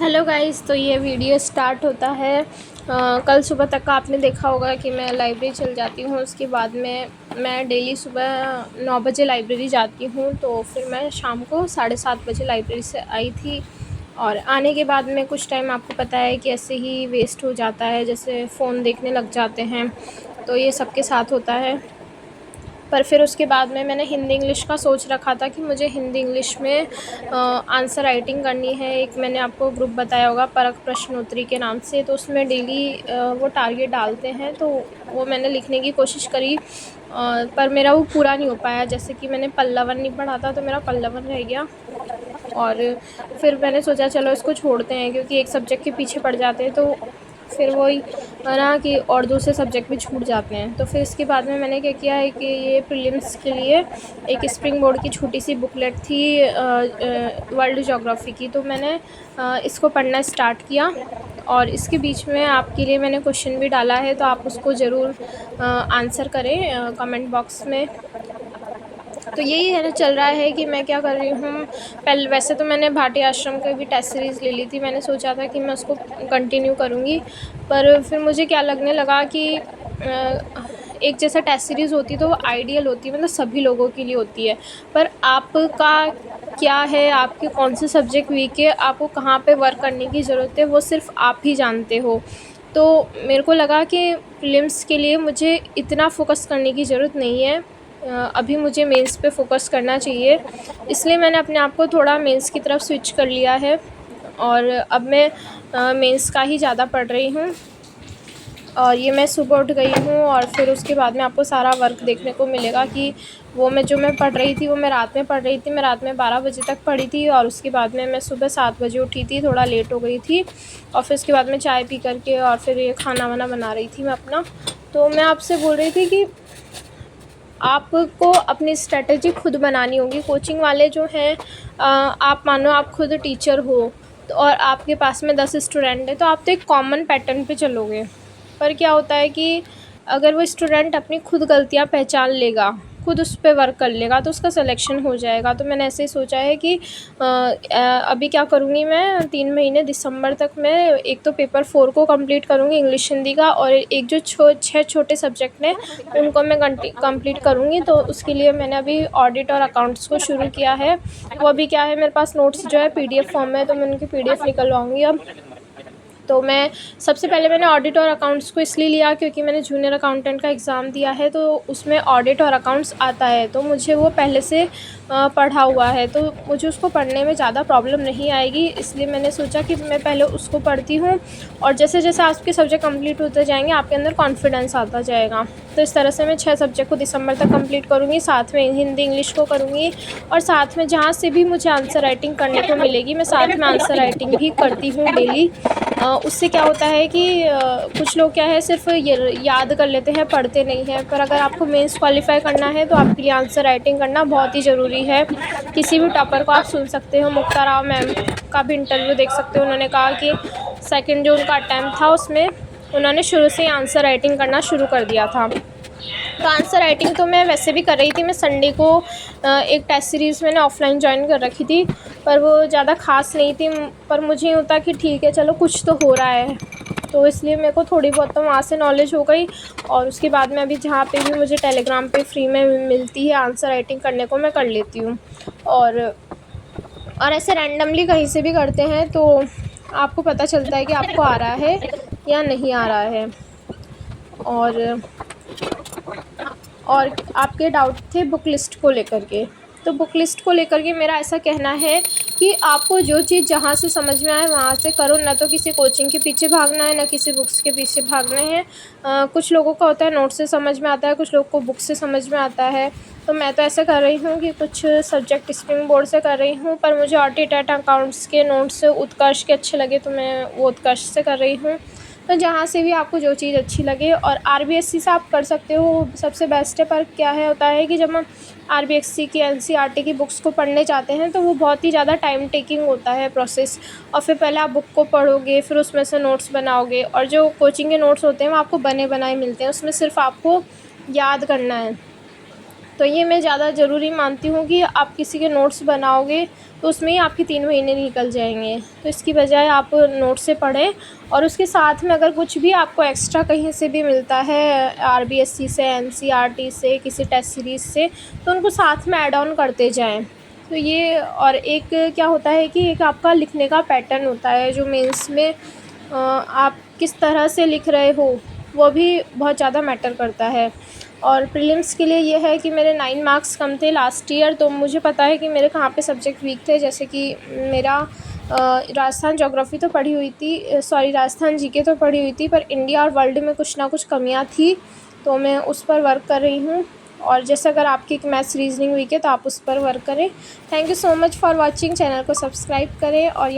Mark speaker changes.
Speaker 1: Hello guys, तो ये video start होता है। कल सुबह तक का आपने देखा होगा कि मैं लाइब्रेरी चल जाती हूँ। उसके बाद में मैं डेली सुबह 9 बजे लाइब्रेरी जाती हूँ, तो फिर मैं शाम को 7:30 बजे लाइब्रेरी से आई थी। और आने के बाद में कुछ टाइम आपको पता है कि ऐसे ही वेस्ट हो जाता है, जैसे फ़ोन देखने लग जाते हैं, तो ये सबके साथ होता है। पर फिर उसके बाद में मैंने हिंदी इंग्लिश का सोच रखा था कि मुझे हिंदी इंग्लिश में आंसर राइटिंग करनी है। एक मैंने आपको ग्रुप बताया होगा परख प्रश्नोत्तरी के नाम से, तो उसमें डेली वो टारगेट डालते हैं, तो वो मैंने लिखने की कोशिश करी, पर मेरा वो पूरा नहीं हो पाया। जैसे कि मैंने पल्लवन नहीं पढ़ा था, तो मेरा पल्लवन रह गया। और फिर मैंने सोचा चलो इसको छोड़ते हैं, क्योंकि एक सब्जेक्ट के पीछे पड़ जाते हैं तो फिर वही है ना कि और दूसरे सब्जेक्ट भी छूट जाते हैं। तो फिर इसके बाद में मैंने क्या किया है कि ये प्रीलिम्स के लिए एक स्प्रिंग बोर्ड की छोटी सी बुकलेट थी वर्ल्ड ज्योग्राफी की, तो मैंने इसको पढ़ना स्टार्ट किया। और इसके बीच में आपके लिए मैंने क्वेश्चन भी डाला है, तो आप उसको ज़रूर आंसर करें कमेंट बॉक्स में। तो यही है ना, चल रहा है कि मैं क्या कर रही हूँ। पहले वैसे तो मैंने भाटी आश्रम की भी टेस्ट सीरीज़ ले ली थी, मैंने सोचा था कि मैं उसको कंटिन्यू करूँगी, पर फिर मुझे क्या लगने लगा कि एक जैसा टेस्ट सीरीज़ होती तो वो आइडियल होती है, मतलब सभी लोगों के लिए होती है। पर आपका क्या है, आपके कौन से सब्जेक्ट वीक है, आपको कहाँ पे वर्क करने की ज़रूरत है, वो सिर्फ आप ही जानते हो। तो मेरे को लगा कि प्रीलिम्स के लिए मुझे इतना फ़ोकस करने की ज़रूरत नहीं है, अभी मुझे मेंस पे फ़ोकस करना चाहिए। इसलिए मैंने अपने आप को थोड़ा मेंस की तरफ स्विच कर लिया है, और अब मैं मेंस का ही ज़्यादा पढ़ रही हूँ। और ये मैं सुबह उठ गई हूँ, और फिर उसके बाद में आपको सारा वर्क देखने को मिलेगा कि वो जो मैं पढ़ रही थी वो मैं रात में पढ़ रही थी। मैं रात में 12 बजे तक पढ़ी थी, और उसके बाद में मैं सुबह 7 बजे उठी थी, थोड़ा लेट हो गई थी। और फिर उसके बाद में चाय पी करके और फिर ये खाना वाना बना रही थी मैं अपना। तो मैं आपसे बोल रही थी कि आपको अपनी स्ट्रेटजी खुद बनानी होगी। कोचिंग वाले जो हैं, आप मानो आप खुद टीचर हो, तो और आपके पास में 10 स्टूडेंट हैं, तो आप तो एक कॉमन पैटर्न पे चलोगे। पर क्या होता है कि अगर वो स्टूडेंट अपनी खुद गलतियाँ पहचान लेगा, खुद उस पे वर्क कर लेगा, तो उसका सिलेक्शन हो जाएगा। तो मैंने ऐसे ही सोचा है कि अभी क्या करूँगी, मैं 3 महीने दिसंबर तक मैं एक तो पेपर 4 को कंप्लीट करूँगी इंग्लिश हिंदी का, और एक जो 6 छोटे सब्जेक्ट हैं उनको मैं कंप्लीट करूँगी। तो उसके लिए मैंने अभी ऑडिट और अकाउंट्स को शुरू किया है। वो अभी क्या है, मेरे पास नोट्स जो है PDF फॉर्म में, तो मैं उनकी PDF निकलवाऊँगी अब। तो मैं सबसे पहले मैंने ऑडिट और अकाउंट्स को इसलिए लिया क्योंकि मैंने जूनियर अकाउंटेंट का एग्ज़ाम दिया है, तो उसमें ऑडिट और अकाउंट्स आता है, तो मुझे वो पहले से पढ़ा हुआ है, तो मुझे उसको पढ़ने में ज़्यादा प्रॉब्लम नहीं आएगी। इसलिए मैंने सोचा कि मैं पहले उसको पढ़ती हूँ, और जैसे जैसे आपके सब्जेक्ट कंप्लीट होते जाएंगे आपके अंदर कॉन्फिडेंस आता जाएगा। तो इस तरह से मैं 6 सब्जेक्ट को दिसंबर तक कंप्लीट करूँगी, साथ में हिंदी इंग्लिश को करूँगी, और साथ में जहाँ से भी मुझे आंसर राइटिंग करने को मिलेगी मैं साथ में आंसर राइटिंग भी करती हूँ डेली। उससे क्या होता है कि कुछ लोग क्या है सिर्फ ये याद कर लेते हैं, पढ़ते नहीं हैं। पर अगर आपको मेंस क्वालिफाई करना है तो आपके लिए आंसर राइटिंग करना बहुत ही ज़रूरी है। किसी भी टॉपर को आप सुन सकते हो, मुक्ता राव मैम का भी इंटरव्यू देख सकते हो। उन्होंने कहा कि सेकंड जो उनका अटैम्प्ट था उसमें उन्होंने शुरू से ही आंसर राइटिंग करना शुरू कर दिया था। तो आंसर राइटिंग तो मैं वैसे भी कर रही थी। मैं संडे को एक टेस्ट सीरीज़ मैंने ऑफ़लाइन ज्वाइन कर रखी थी, पर वो ज़्यादा ख़ास नहीं थी। पर मुझे ये होता कि ठीक है चलो कुछ तो हो रहा है, तो इसलिए मेरे को थोड़ी बहुत तो वहाँ से नॉलेज हो गई। और उसके बाद में अभी जहाँ पे भी मुझे टेलीग्राम पे फ्री में मिलती है आंसर राइटिंग करने को, मैं कर लेती हूँ। और ऐसे रैंडमली कहीं से भी करते हैं तो आपको पता चलता है कि आपको आ रहा है या नहीं आ रहा है। और आपके डाउट थे बुक लिस्ट को लेकर के। तो बुक लिस्ट को लेकर के मेरा ऐसा कहना है कि आपको जो चीज़ जहाँ से समझ में आए वहाँ से करो, ना तो किसी कोचिंग के पीछे भागना है, ना किसी बुक्स के पीछे भागना है। कुछ लोगों का होता है नोट से समझ में आता है, कुछ लोग को बुक से समझ में आता है। तो मैं तो ऐसा कर रही हूँ कि कुछ सब्जेक्ट स्प्रिंग बोर्ड से कर रही हूँ, पर मुझे ऑडिट एंड अकाउंट्स के नोट्स उत्कर्ष के अच्छे लगे, तो मैं वो उत्कर्ष से कर रही हूँ। तो जहाँ से भी आपको जो चीज़ अच्छी लगे, और RBSC से आप कर सकते हो, सबसे बेस्ट है। पर क्या है होता है कि जब हम RBSC की NCERT की बुक्स को पढ़ने जाते हैं तो वो बहुत ही ज़्यादा टाइम टेकिंग होता है प्रोसेस। और फिर पहले आप बुक को पढ़ोगे, फिर उसमें से नोट्स बनाओगे, और जो कोचिंग के नोट्स होते हैं वो आपको बने बनाए मिलते हैं, उसमें सिर्फ आपको याद करना है। तो ये मैं ज़्यादा ज़रूरी मानती हूँ कि आप किसी के नोट्स बनाओगे तो उसमें ही आपके 3 महीने निकल जाएंगे। तो इसकी बजाय आप नोट से पढ़ें, और उसके साथ में अगर कुछ भी आपको एक्स्ट्रा कहीं से भी मिलता है आरबीएससी से, एनसीईआरटी से, किसी टेस्ट सीरीज़ से, तो उनको साथ में ऐड ऑन करते जाएं। तो ये, और एक क्या होता है कि एक आपका लिखने का पैटर्न होता है जो मेंस में आप किस तरह से लिख रहे हो वो भी बहुत ज़्यादा मैटर करता है। और प्रीलिम्स के लिए ये है कि मेरे 9 मार्क्स कम थे लास्ट ईयर, तो मुझे पता है कि मेरे कहाँ पे सब्जेक्ट वीक थे। जैसे कि मेरा राजस्थान ज्योग्राफी तो पढ़ी हुई थी, सॉरी राजस्थान जीके तो पढ़ी हुई थी, पर इंडिया और वर्ल्ड में कुछ ना कुछ कमियां थी, तो मैं उस पर वर्क कर रही हूँ। और जैसे अगर आपकी मैथ्स रीजनिंग वीक है तो आप उस पर वर्क करें। Thank you so much for watching. Channel को सब्सक्राइब करें और